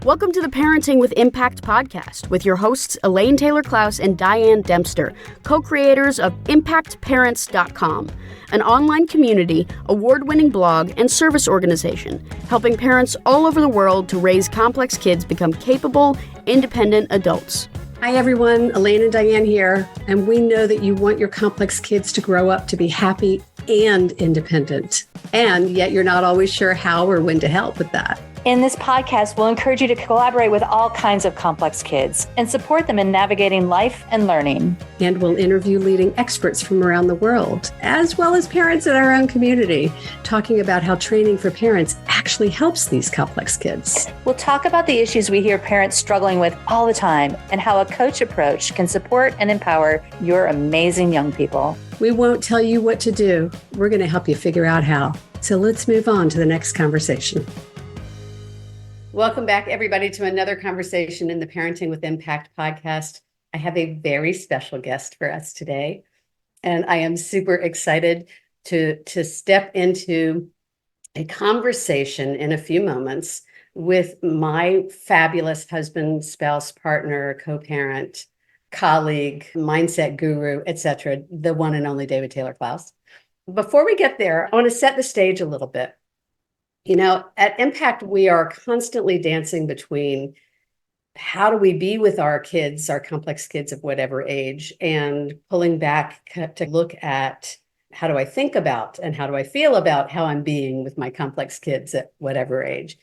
Welcome to the Parenting with Impact podcast with your hosts Elaine Taylor-Klaus and Diane Dempster, co-creators of ImpactParents.com, an online community, award-winning blog, and service organization helping parents all over the world to raise complex kids become capable, independent adults. Hi everyone, Elaine and Diane here, and we know that you want your complex kids to grow up to be happy and independent, and yet you're not always sure how or when to help with that. In this podcast, we'll encourage you to collaborate with all kinds of complex kids and support them in navigating life and learning. And we'll interview leading experts from around the world, as well as parents in our own community, talking about how training for parents actually helps these complex kids. We'll talk about the issues we hear parents struggling with all the time and how a coach approach can support and empower your amazing young people. We won't tell you what to do. We're going to help you figure out how. So let's move on to the next conversation. Welcome back, everybody, to another conversation in the Parenting with Impact podcast. I have a very special guest for us today, and I am super excited to step into a conversation in a few moments with my fabulous husband, spouse, partner, co-parent, colleague, mindset guru, etc., the one and only David Taylor-Klaus. Before we get there, I want to set the stage a little bit. You know, at Impact, we are constantly dancing between how do we be with our kids, our complex kids of whatever age, and pulling back to look at how do I think about and how do I feel about how I'm being with my complex kids at whatever age.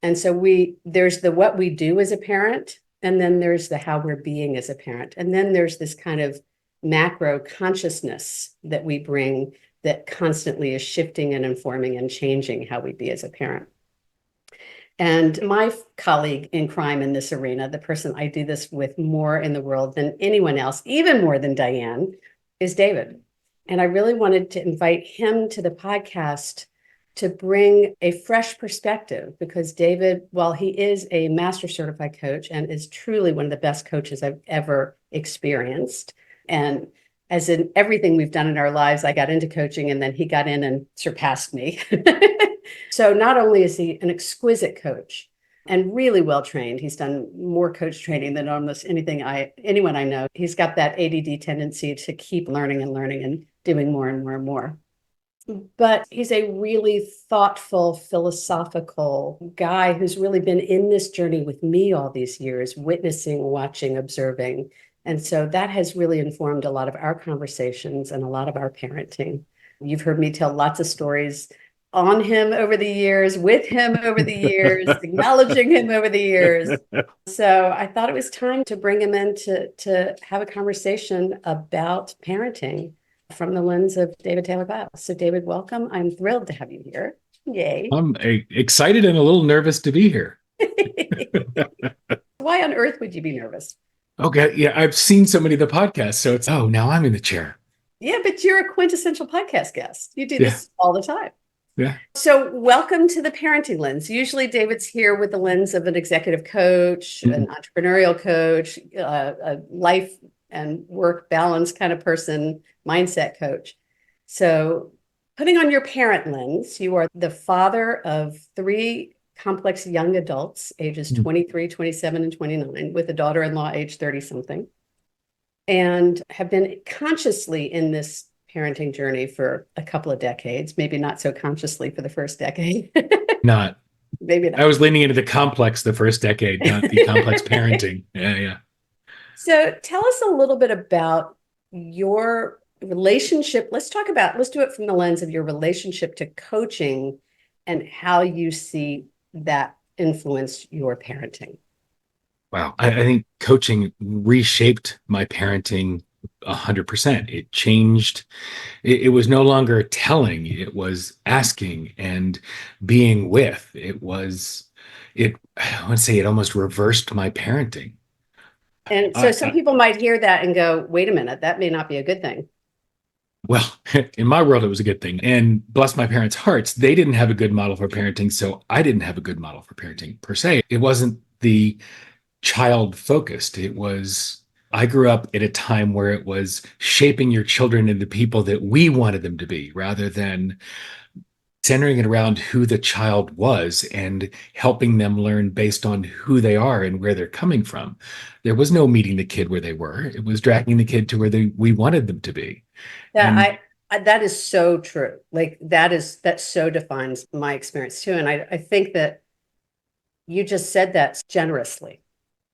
And so there's the what we do as a parent, and then there's the how we're being as a parent. And then there's this kind of macro consciousness that we bring that constantly is shifting and informing and changing how we be as a parent. And my colleague in crime in this arena, the person I do this with more in the world than anyone else, even more than Diane, is David. And I really wanted to invite him to the podcast to bring a fresh perspective, because David, while he is a master certified coach and is truly one of the best coaches I've ever experienced, and as in everything we've done in our lives, I got into coaching and then he got in and surpassed me. So not only is he an exquisite coach and really well trained, he's done more coach training than almost anyone I know. He's got that ADD tendency to keep learning and doing more and more and more. But he's a really thoughtful, philosophical guy who's really been in this journey with me all these years, witnessing, watching, observing. And so that has really informed a lot of our conversations and a lot of our parenting. You've heard me tell lots of stories on him over the years, with him over the years, acknowledging him over the years. So I thought it was time to bring him in to have a conversation about parenting from the lens of David Taylor-Klaus. So David, welcome. I'm thrilled to have you here. Yay. I'm excited and a little nervous to be here. Why on earth would you be nervous? Okay, yeah, I've seen so many of the podcasts, so now I'm in the chair. Yeah, but you're a quintessential podcast guest. You do this all the time. Yeah. So welcome to the parenting lens. Usually David's here with the lens of an executive coach, an entrepreneurial coach, a life and work balance kind of person, mindset coach. So putting on your parent lens, you are the father of 3 complex young adults, ages 23, 27, and 29, with a daughter-in-law age 30-something, and have been consciously in this parenting journey for a couple of decades, maybe not so consciously for the first decade. Maybe not. I was leaning into the complex the first decade, not the complex parenting. Yeah. So tell us a little bit about your relationship. Let's do it from the lens of your relationship to coaching and how you see that influenced your parenting. Wow. I think coaching reshaped my parenting 100%. It changed. It was no longer telling, it was asking and being with. I want to say it almost reversed my parenting. And so some people might hear that and go, wait a minute, that may not be a good thing. Well, in my world, it was a good thing. And bless my parents' hearts, they didn't have a good model for parenting. So I didn't have a good model for parenting per se. It wasn't the child focused. I grew up at a time where it was shaping your children into people that we wanted them to be, rather than centering it around who the child was and helping them learn based on who they are and where they're coming from. There was no meeting the kid where they were. It was dragging the kid to where we wanted them to be. Yeah, that is so true. Like that so defines my experience too. And I think that you just said that generously,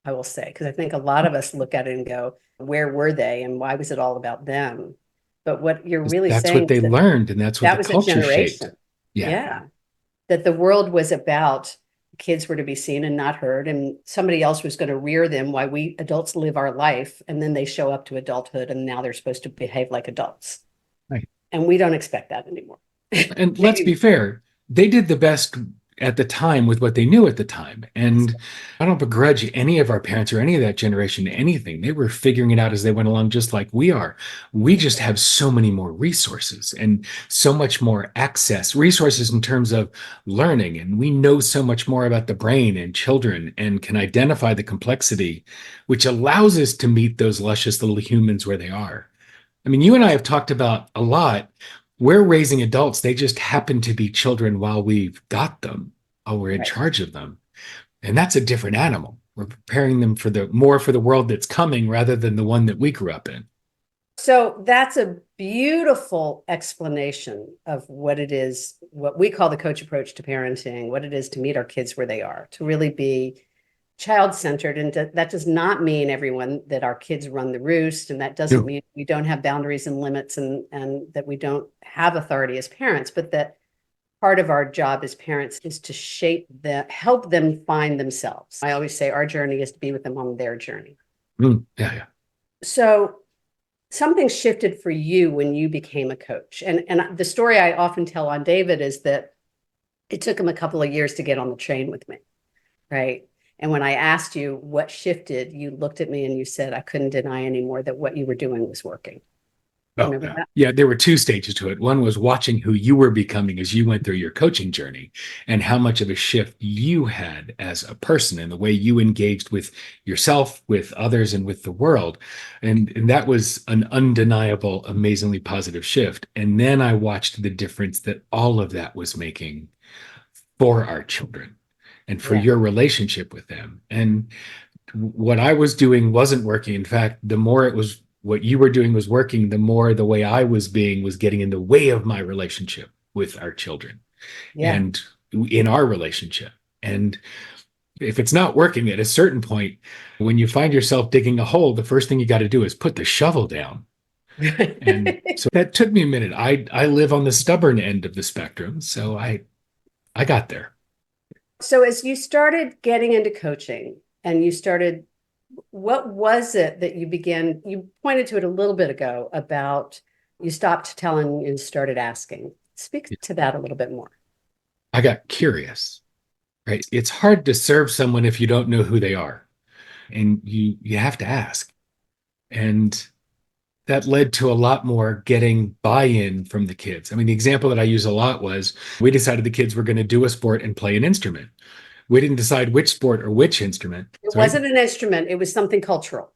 I will say, because I think a lot of us look at it and go, where were they and why was it all about them? But what you're really that's saying what they is that learned, and that's what that the was a culture shaped. generation. Yeah. Yeah. That the world was about kids were to be seen and not heard, and somebody else was going to rear them while we adults live our life. And then they show up to adulthood and now they're supposed to behave like adults. Right. And we don't expect that anymore. And let's be fair, they did the best at the time with what they knew at the time. And I don't begrudge any of our parents or any of that generation anything. They were figuring it out as they went along, just like we are. We just have so many more resources and so much more access, resources in terms of learning. And we know so much more about the brain and children and can identify the complexity, which allows us to meet those luscious little humans where they are. I mean, you and I have talked about a lot. We're raising adults. They just happen to be children while we've got them, while we're in charge of them. And that's a different animal. We're preparing them for the world that's coming rather than the one that we grew up in. So that's a beautiful explanation of what it is, what we call the coach approach to parenting, what it is to meet our kids where they are, to really be child-centered. And that does not mean everyone that our kids run the roost. And that doesn't mean we don't have boundaries and limits and that we don't have authority as parents, but that part of our job as parents is to shape them, help them find themselves. I always say our journey is to be with them on their journey. Yeah. So something shifted for you when you became a coach. And the story I often tell on David is that it took him a couple of years to get on the train with me, right? And when I asked you what shifted, you looked at me and you said, I couldn't deny anymore that what you were doing was working. Remember that? Yeah, there were two stages to it. One was watching who you were becoming as you went through your coaching journey and how much of a shift you had as a person and the way you engaged with yourself, with others, and with the world. And that was an undeniable, amazingly positive shift. And then I watched the difference that all of that was making for our children and for your relationship with them. And what I was doing wasn't working. In fact, the more it was what you were doing was working, the more the way I was being was getting in the way of my relationship with our children and in our relationship. And if it's not working at a certain point, when you find yourself digging a hole, the first thing you got to do is put the shovel down. And so that took me a minute. I live on the stubborn end of the spectrum. So I got there. So as you started getting into coaching and you started, what was it that you began, you pointed to it a little bit ago about you stopped telling and started asking. Speak to that a little bit more. I got curious, right? It's hard to serve someone if you don't know who they are. And you have to ask. And that led to a lot more getting buy-in from the kids. I mean, the example that I use a lot was we decided the kids were going to do a sport and play an instrument. We didn't decide which sport or which instrument. It wasn't an instrument. It was something cultural.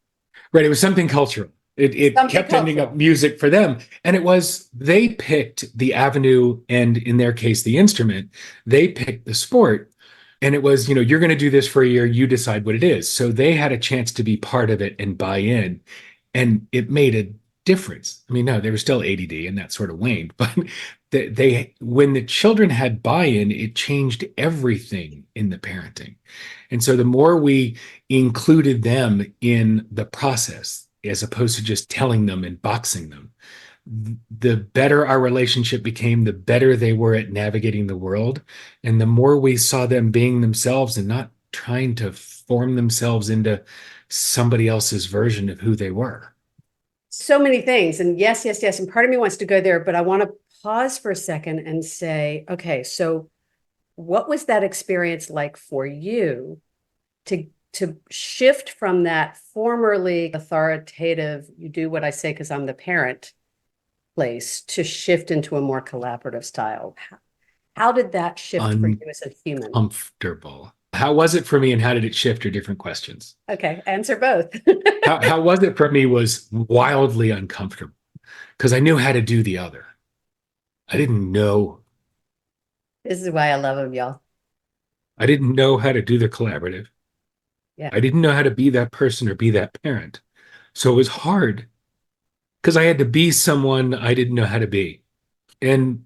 Right. It was something cultural. It kept ending up music for them. And it was, they picked the avenue and in their case, the instrument, they picked the sport. And it was, you're going to do this for a year. You decide what it is. So they had a chance to be part of it and buy in. And it made a difference. I mean, no, they were still ADD and that sort of waned, but when the children had buy-in, it changed everything in the parenting. And so the more we included them in the process, as opposed to just telling them and boxing them, the better our relationship became, the better they were at navigating the world. And the more we saw them being themselves and not trying to form themselves into somebody else's version of who they were. So many things. And yes. And part of me wants to go there, but I want to pause for a second and say, okay, so what was that experience like for you to shift from that formerly authoritative, you do what I say because I'm the parent place, to shift into a more collaborative style? How did that shift for you as a human? Uncomfortable. How was it for me and how did it shift are different questions. Okay, answer both. how was it for me was wildly uncomfortable because I knew how to do the other. I didn't know This is why I love them, y'all. I didn't know how to do the collaborative. Yeah. I didn't know how to be that person or be that parent. So it was hard because I had to be someone I didn't know how to be. And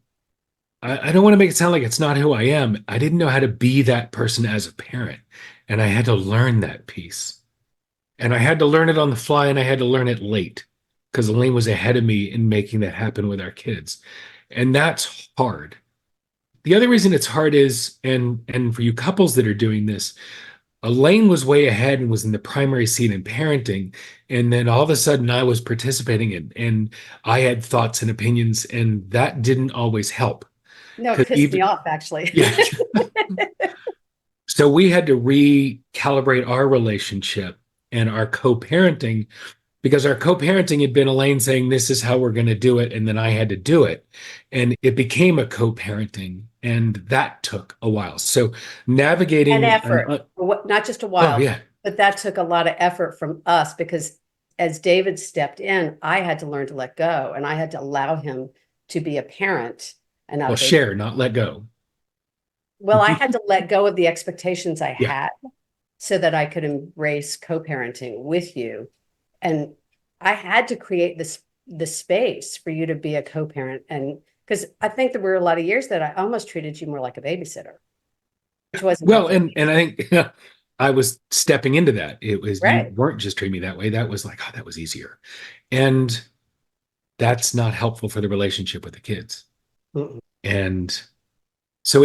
I don't want to make it sound like it's not who I am. I didn't know how to be that person as a parent. And I had to learn that piece. And I had to learn it on the fly, and I had to learn it late because Elaine was ahead of me in making that happen with our kids. And that's hard. The other reason it's hard is, and for you couples that are doing this, Elaine was way ahead and was in the primary seat in parenting. And then all of a sudden I was participating and I had thoughts and opinions, and that didn't always help. No, it pissed me off, actually. Yeah. So we had to recalibrate our relationship and our co-parenting, because our co-parenting had been Elaine saying, this is how we're going to do it. And then I had to do it. And it became a co-parenting. And that took a while. So navigating and effort, not just a while, oh, yeah. But that took a lot of effort from us, because as David stepped in, I had to learn to let go, and I had to allow him to be a parent and not share, not let go. Well, I had to let go of the expectations I Yeah. had so that I could embrace co-parenting with you. And I had to create the space for you to be a co-parent. And because I think there were a lot of years that I almost treated you more like a babysitter, which wasn't Well, healthy. and I think I was stepping into that. It was, Right. You weren't just treating me that way. That was like, oh, that was easier. And that's not helpful for the relationship with the kids. Mm-mm. And so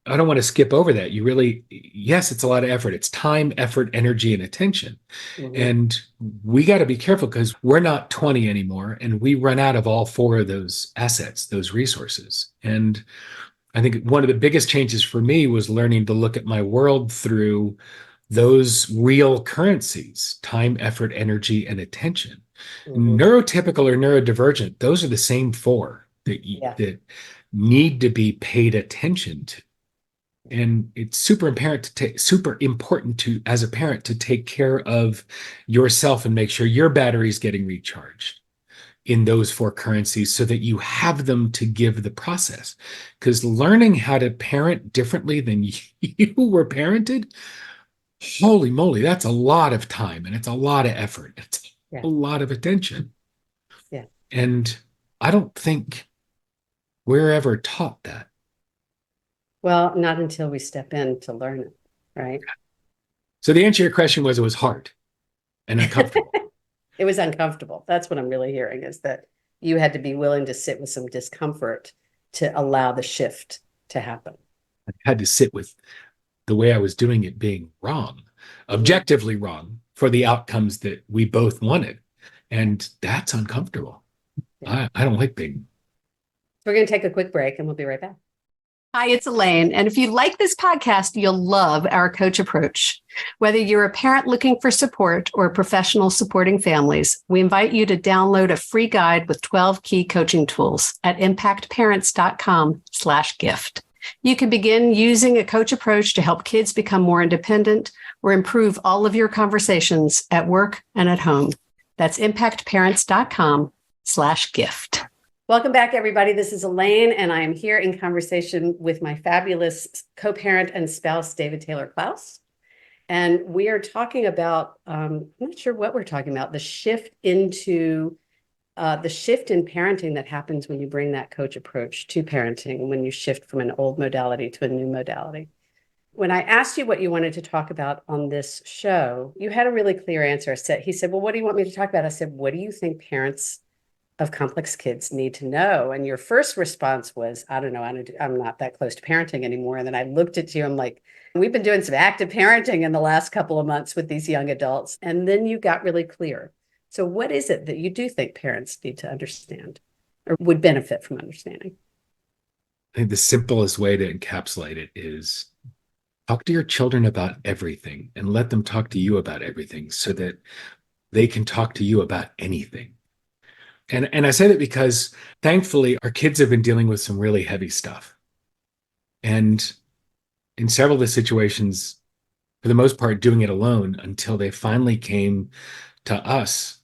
I don't want to skip over that. You really, yes, it's a lot of effort. It's time, effort, energy, and attention. Mm-hmm. And we got to be careful because we're not 20 anymore, and we run out of all four of those assets, those resources. And I think one of the biggest changes for me was learning to look at my world through those real currencies: time, effort, energy, and attention. Mm-hmm. Neurotypical or neurodivergent, those are the same four that need to be paid attention to. And it's super important to, as a parent, to take care of yourself and make sure your battery's getting recharged in those four currencies so that you have them to give the process. Because learning how to parent differently than you were parented, holy moly, that's a lot of time, and it's a lot of effort. It's a lot of attention. Yeah. And I don't think we're ever taught that. Well, not until we step in to learn it, right? So the answer to your question was, it was hard and uncomfortable. It was uncomfortable. That's what I'm really hearing, is that you had to be willing to sit with some discomfort to allow the shift to happen. I had to sit with the way I was doing it being wrong, objectively wrong, for the outcomes that we both wanted. And that's uncomfortable. Yeah. I don't like being. We're going to take a quick break, and we'll be right back. Hi, it's Elaine. And if you like this podcast, you'll love our coach approach. Whether you're a parent looking for support or a professional supporting families, we invite you to download a free guide with 12 key coaching tools at impactparents.com/gift. You can begin using a coach approach to help kids become more independent or improve all of your conversations at work and at home. That's impactparents.com/gift. Welcome back, everybody. This is Elaine, and I am here in conversation with my fabulous co-parent and spouse, David Taylor-Klaus. And we are talking about, I'm not sure what we're talking about, the shift in parenting that happens when you bring that coach approach to parenting, when you shift from an old modality to a new modality. When I asked you what you wanted to talk about on this show, you had a really clear answer. He said, well, what do you want me to talk about? I said, what do you think parents of complex kids need to know? And your first response was, I don't know, I'm not that close to parenting anymore. And then I looked at you, I'm like, we've been doing some active parenting in the last couple of months with these young adults. And then you got really clear. So what is it that you do think parents need to understand or would benefit from understanding? I think the simplest way to encapsulate it is talk to your children about everything and let them talk to you about everything so that they can talk to you about anything. And I say that because thankfully our kids have been dealing with some really heavy stuff. And in several of the situations, for the most part, doing it alone until they finally came to us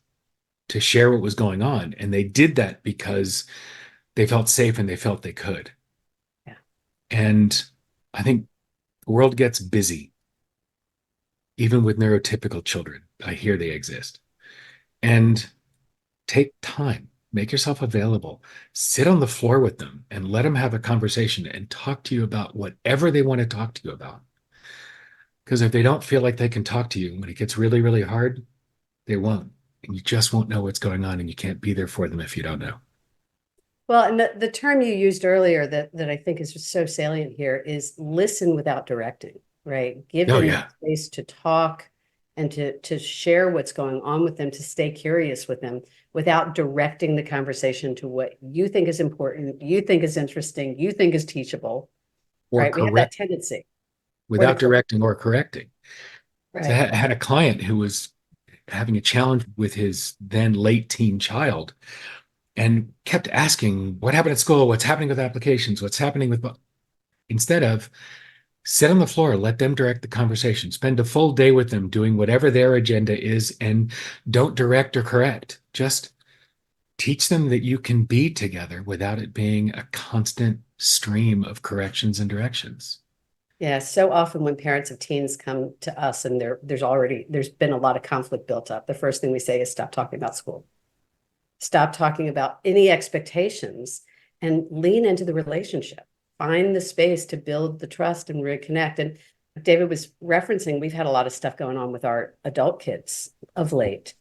to share what was going on. And they did that because they felt safe and they felt they could. Yeah. And I think the world gets busy, even with neurotypical children. I hear they exist. And take time, make yourself available, sit on the floor with them and let them have a conversation and talk to you about whatever they want to talk to you about. Because if they don't feel like they can talk to you when it gets really, really hard, they won't. And you just won't know what's going on, and you can't be there for them if you don't know. Well, and the term you used earlier that I think is just so salient here is listen without directing, right? Give Oh, them yeah. space to talk and to share what's going on with them, to stay curious with them without directing the conversation to what you think is important, you think is interesting, you think is teachable, Or right? We have that correct tendency. without directing or correcting. So I Right. had a client who was having a challenge with his then late teen child and kept asking, what happened at school? What's happening with applications? What's happening with, instead of sit on the floor, let them direct the conversation, spend a full day with them doing whatever their agenda is, and don't direct or correct. Just teach them that you can be together without it being a constant stream of corrections and directions. Yeah, so often when parents of teens come to us and there's been a lot of conflict built up, the first thing we say is stop talking about school. Stop talking about any expectations and lean into the relationship. Find the space to build the trust and reconnect. And David was referencing, we've had a lot of stuff going on with our adult kids of late.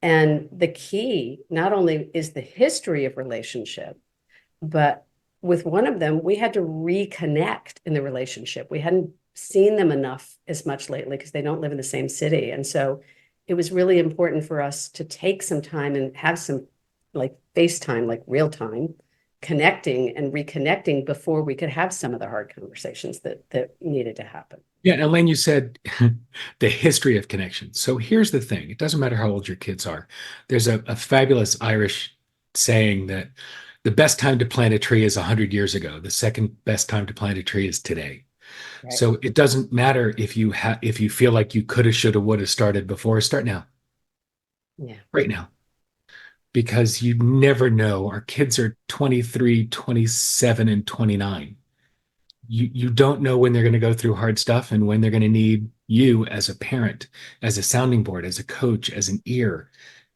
And the key not only is the history of relationship, but with one of them, we had to reconnect in the relationship. We hadn't seen them enough as much lately because they don't live in the same city. And so it was really important for us to take some time and have some like FaceTime, like real time, connecting and reconnecting before we could have some of the hard conversations that needed to happen. Yeah, and Elaine, you said the history of connection. So here's the thing. It doesn't matter how old your kids are. There's a fabulous Irish saying that the best time to plant a tree is 100 years ago. The second best time to plant a tree is today. Right. So it doesn't matter if you feel like you coulda, shoulda, woulda started before. Start now. Yeah. Right now. Because you never know. Our kids are 23, 27, and 29. You don't know when they're going to go through hard stuff and when they're going to need you as a parent, as a sounding board, as a coach, as an ear,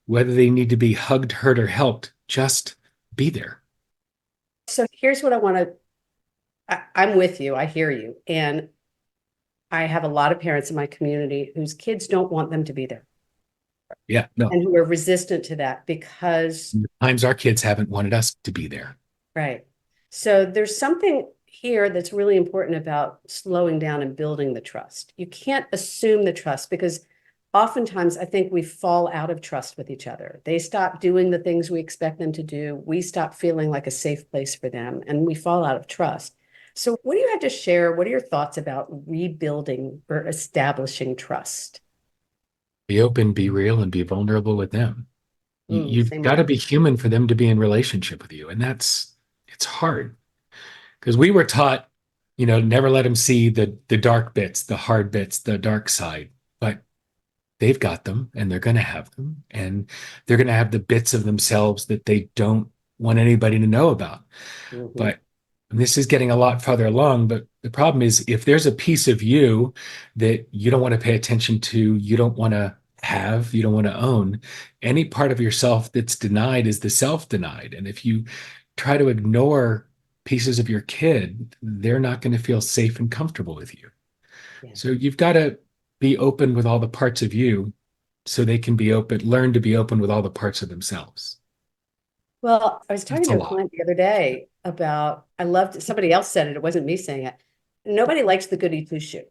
whether they need to be hugged, hurt, or helped. Just be there. So here's what I want to, I'm with you. I hear you. And I have a lot of parents in my community whose kids don't want them to be there. Yeah, no. And who are resistant to that because Times our kids haven't wanted us to be there. right. So there's something here that's really important about slowing down and building the trust. You can't assume the trust because oftentimes I think we fall out of trust with each other. They stop doing the things we expect them to do. We stop feeling like a safe place for them and we fall out of trust. So what do you have to share? What are your thoughts about rebuilding or establishing trust? Be open, be real, and be vulnerable with them. You've Same got to word. be human for them to be in relationship with you. And it's hard because we were taught, never let them see the dark bits, the hard bits, the dark side. But they've got them and they're going to have them. And they're going to have the bits of themselves that they don't want anybody to know about. Mhm. But this is getting a lot farther along. But the problem is if there's a piece of you that you don't want to pay attention to, you don't want to have, you don't want to own, any part of yourself that's denied is the self-denied. And if you try to ignore pieces of your kid, they're not going to feel safe and comfortable with you. Yeah. So you've got to be open with all the parts of you so they can be open, learn to be open with all the parts of themselves. Well, I was talking That's a to a lot. client the other day about, I loved, somebody else said it, it wasn't me saying it. Nobody likes the goody two shoe,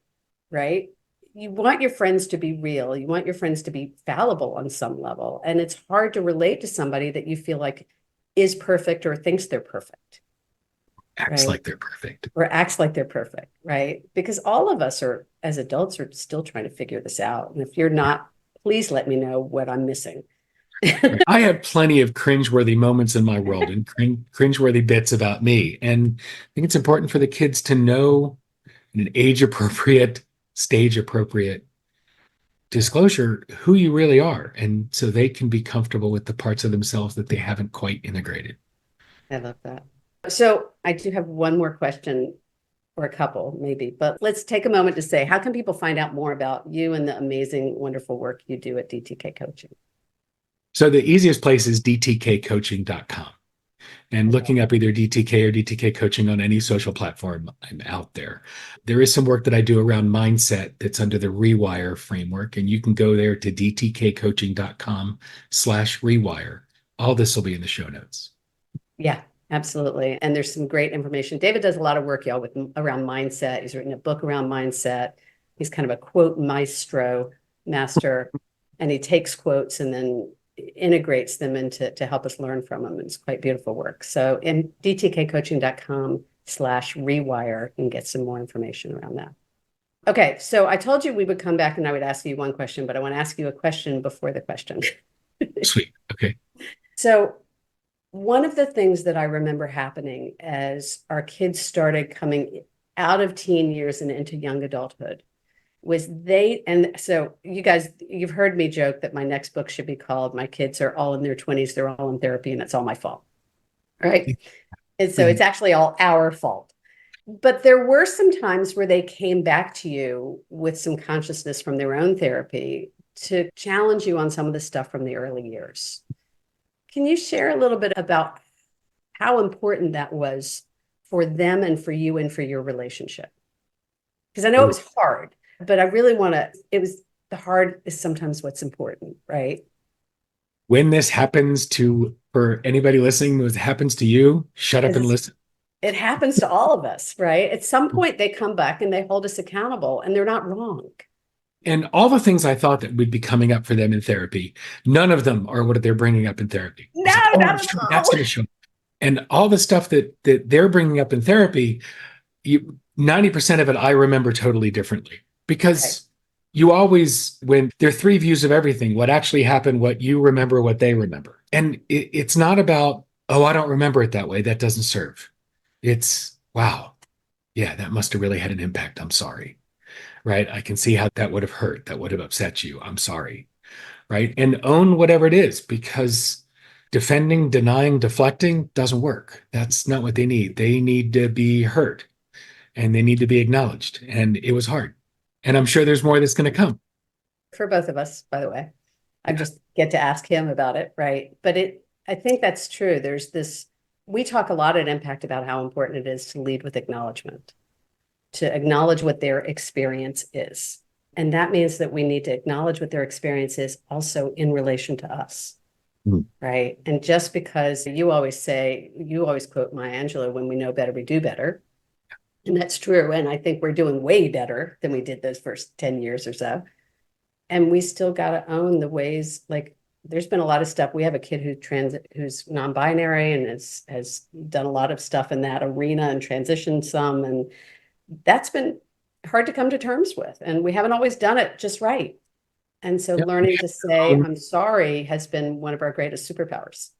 right? You want your friends to be real. You want your friends to be fallible on some level. And it's hard to relate to somebody that you feel like is perfect or thinks they're perfect, Acts right? like they're perfect. Or acts like they're perfect, right? Because all of us are, as adults, are still trying to figure this out. And if you're not, please let me know what I'm missing. I have plenty of cringeworthy moments in my world and cringeworthy bits about me. And I think it's important for the kids to know in an age appropriate, stage appropriate disclosure who you really are. And so they can be comfortable with the parts of themselves that they haven't quite integrated. I love that. So I do have one more question, or a couple maybe, but let's take a moment to say, how can people find out more about you and the amazing, wonderful work you do at DTK Coaching? So the easiest place is dtkcoaching.com. And looking up either DTK or DTK coaching on any social platform, I'm out there. There is some work that I do around mindset that's under the Rewire framework, and you can go there to dtkcoaching.com/rewire. All this will be in the show notes. Yeah, absolutely. And there's some great information. David does a lot of work, y'all, with around mindset. He's written a book around mindset. He's kind of a quote master, and he takes quotes and then integrates them into to help us learn from them. It's quite beautiful work. So in dtkcoaching.com/rewire, you can get some more information around that. Okay, so I told you we would come back and I would ask you one question, but I want to ask you a question before the question. Sweet. Okay. So one of the things that I remember happening as our kids started coming out of teen years and into young adulthood was and so you guys, you've heard me joke that my next book should be called My Kids Are All in Their 20s, They're All in Therapy, and It's All My Fault. Right? And so it's actually all our fault. But there were some times where they came back to you with some consciousness from their own therapy to challenge you on some of the stuff from the early years. Can you share a little bit about how important that was for them and for you and for your relationship? Because I know it was hard, but I really want to, the hard is sometimes what's important, right? When this happens for anybody listening, when it happens to you, shut up and listen. It happens to all of us, right? At some point they come back and they hold us accountable and they're not wrong. And all the things I thought that would be coming up for them in therapy, none of them are what they're bringing up in therapy. No, not at all. That's going to show. And all the stuff that they're bringing up in therapy, 90% of it I remember totally differently. Because you always, when there are three views of everything, what actually happened, what you remember, what they remember. And it's not about, oh, I don't remember it that way. That doesn't serve. It's, wow, yeah, that must have really had an impact. I'm sorry. Right? I can see how that would have hurt. That would have upset you. I'm sorry. Right? And own whatever it is, because defending, denying, deflecting doesn't work. That's not what they need. They need to be heard and they need to be acknowledged. And it was hard. And I'm sure there's more that's going to come. For both of us, by the way. I just get to ask him about it, right? But I think that's true. There's this, we talk a lot at Impact about how important it is to lead with acknowledgement, to acknowledge what their experience is. And that means that we need to acknowledge what their experience is also in relation to us, right? And just because you always quote Maya Angelou, when we know better, we do better. And that's true. And I think we're doing way better than we did those first 10 years or so. And we still got to own the ways, like there's been a lot of stuff. We have a kid who's non-binary and has done a lot of stuff in that arena and transitioned some. And that's been hard to come to terms with. And we haven't always done it just right. And so learning to say, I'm sorry has been one of our greatest superpowers.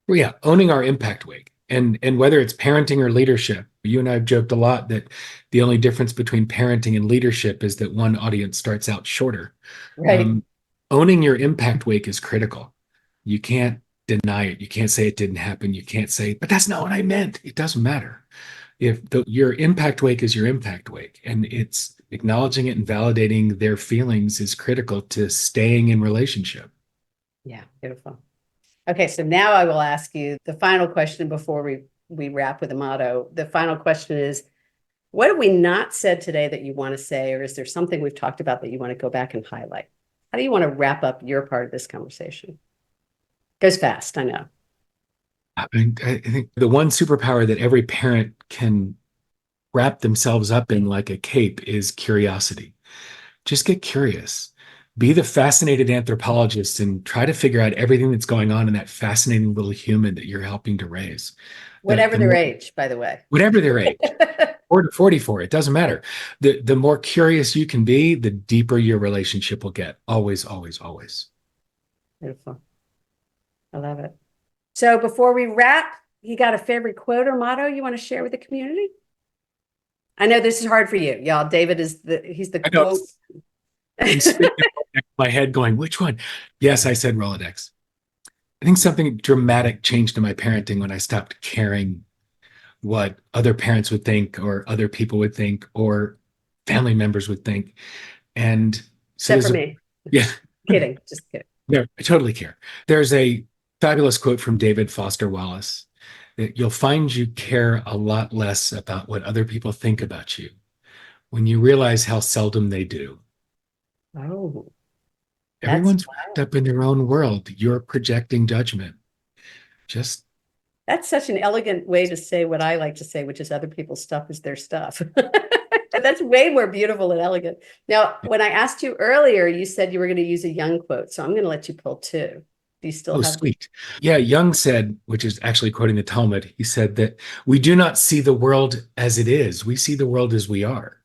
Well, yeah, owning our impact weight. And whether it's parenting or leadership, you and I have joked a lot that the only difference between parenting and leadership is that one audience starts out shorter. Right. Owning your impact wake is critical. You can't deny it. You can't say it didn't happen. You can't say, but that's not what I meant. It doesn't matter. If your impact wake is your impact wake, and it's acknowledging it and validating their feelings is critical to staying in relationship. Yeah, beautiful. Okay, so now I will ask you the final question before we wrap with a motto. The final question is, what have we not said today that you want to say, or is there something we've talked about that you want to go back and highlight? How do you want to wrap up your part of this conversation? Goes fast, I know. I think the one superpower that every parent can wrap themselves up in like a cape is curiosity. Just get curious. Be the fascinated anthropologist and try to figure out everything that's going on in that fascinating little human that you're helping to raise. Whatever their age, by the way. Whatever their age. Or to 44, it doesn't matter. The more curious you can be, the deeper your relationship will get. Always, always, always. Beautiful. I love it. So before we wrap, you got a favorite quote or motto you want to share with the community? I know this is hard for you, y'all. David he's the quote. I'm spinning my head going, which one? Yes, I said Rolodex. I think something dramatic changed in my parenting when I stopped caring what other parents would think or other people would think or family members would think. And so Except for me. Yeah. Kidding. Just kidding. No, I totally care. There's a fabulous quote from David Foster Wallace that you'll find you care a lot less about what other people think about you when you realize how seldom they do. Oh, Everyone's wrapped up in their own world. You're projecting judgment. That's such an elegant way to say what I like to say, which is other people's stuff is their stuff. That's way more beautiful and elegant. Now, when I asked you earlier, you said you were going to use a Jung quote. So I'm going to let you pull two. Do you still have? Sweet. Yeah, Jung said, which is actually quoting the Talmud, he said that we do not see the world as it is. We see the world as we are.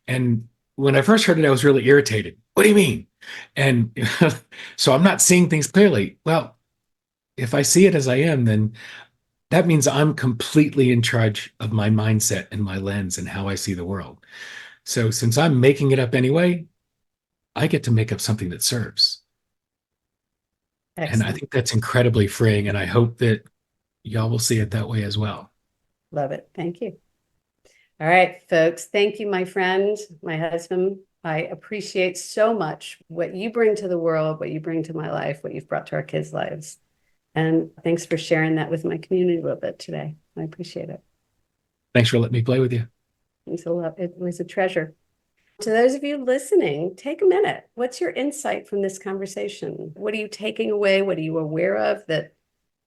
And when I first heard it, I was really irritated. What do you mean? And so I'm not seeing things clearly. Well, if I see it as I am, then that means I'm completely in charge of my mindset and my lens and how I see the world. So since I'm making it up anyway, I get to make up something that serves. Excellent. And I think that's incredibly freeing. And I hope that y'all will see it that way as well. Love it. Thank you. All right, folks. Thank you, my friend, my husband. I appreciate so much what you bring to the world, what you bring to my life, what you've brought to our kids' lives. And thanks for sharing that with my community a little bit today. I appreciate it. Thanks for letting me play with you. Thanks a lot. It was a treasure. To those of you listening, take a minute. What's your insight from this conversation? What are you taking away? What are you aware of that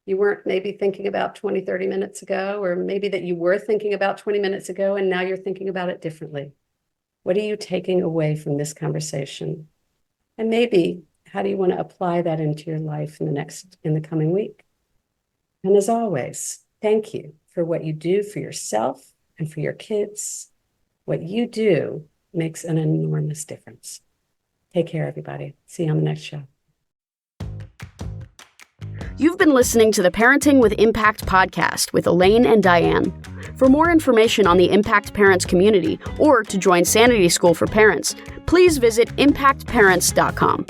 you weren't maybe thinking about 20, 30 minutes ago, or maybe that you were thinking about 20 minutes ago and now you're thinking about it differently? What are you taking away from this conversation? And maybe how do you want to apply that into your life in the coming week? And as always, thank you for what you do for yourself and for your kids. What you do makes an enormous difference. Take care, everybody. See you on the next show. You've been listening to the Parenting with Impact podcast with Elaine and Diane. For more information on the Impact Parents community or to join Sanity School for Parents, please visit impactparents.com.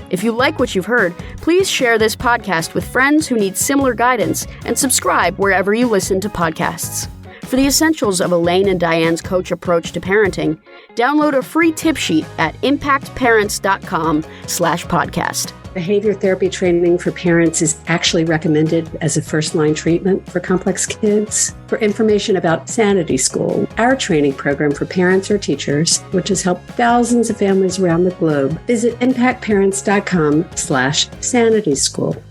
If you like what you've heard, please share this podcast with friends who need similar guidance and subscribe wherever you listen to podcasts. For the essentials of Elaine and Diane's coach approach to parenting, download a free tip sheet at impactparents.com/podcast. Behavior therapy training for parents is actually recommended as a first-line treatment for complex kids. For information about Sanity School, our training program for parents or teachers, which has helped thousands of families around the globe, visit impactparents.com/sanityschool.